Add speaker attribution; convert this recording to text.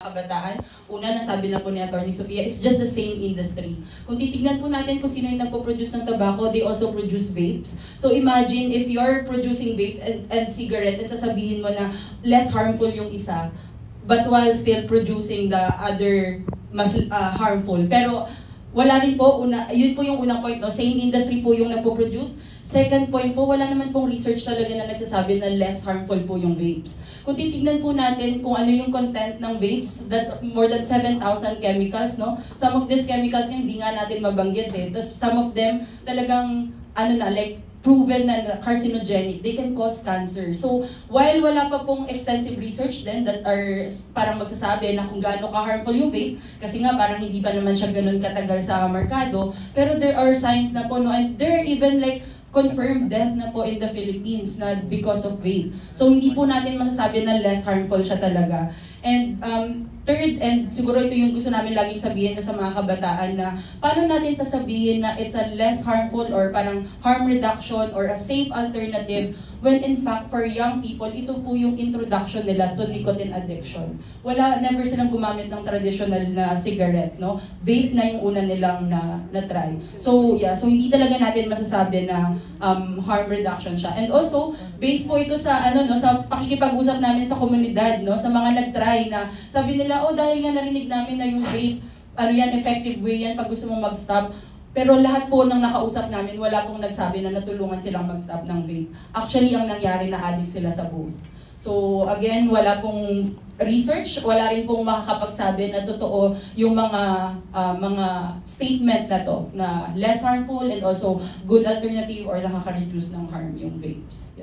Speaker 1: kabataan. Una, nasabi na po ni Atty. Sofia, it's just the same industry. Kung titignan po natin kung sino yung nagpo-produce ng tobacco, they also produce vapes. So imagine if you're producing vape and cigarette at sasabihin mo na less harmful yung isa, but while still producing the other mas harmful. Pero wala rin po, yun po yung unang point, no? Same industry po yung nagpo-produce. Second point po, wala naman pong research talaga na nagsasabi na less harmful po yung vapes. Kung titignan po natin kung ano yung content ng vapes, that's more than 7,000 chemicals, no? Some of these chemicals hindi nga natin mabanggit eh. Tapos some of them talagang, like, proven na carcinogenic, they can cause cancer. So, while wala pa pong extensive research then that are parang magsasabi na kung gaano ka-harmful yung vape, kasi nga parang hindi pa naman siya ganun katagal sa merkado, pero there are signs na po, no, and there are even like confirmed death na po in the Philippines na because of vape. So, hindi po natin masasabi na less harmful siya talaga. And third, and siguro ito yung gusto namin laging sabihin sa mga kabataan na paano natin sasabihin na it's a less harmful or parang harm reduction or a safe alternative when in fact for young people, ito po yung introduction nila to nicotine addiction. Never silang gumamit ng traditional na cigarette, no? Vape na yung una nilang na-try. So yeah, so hindi talaga natin masasabi na harm reduction siya. And also, based po ito sa sa pakikipag-usap namin sa komunidad, no, sa mga nag-try na sabi nila, oh, dahil nga narinig namin na yung vape, effective way yan pag gusto mong mag-stop. Pero lahat po ng nakausap namin, wala pong nagsabi na natulungan silang mag-stop ng vape. Actually, ang nangyari na addict sila sa both. So again, wala pong research, wala rin pong makakapagsabi na totoo yung mga statement na to, na less harmful and also good alternative or nakaka-reduce ng harm yung vapes.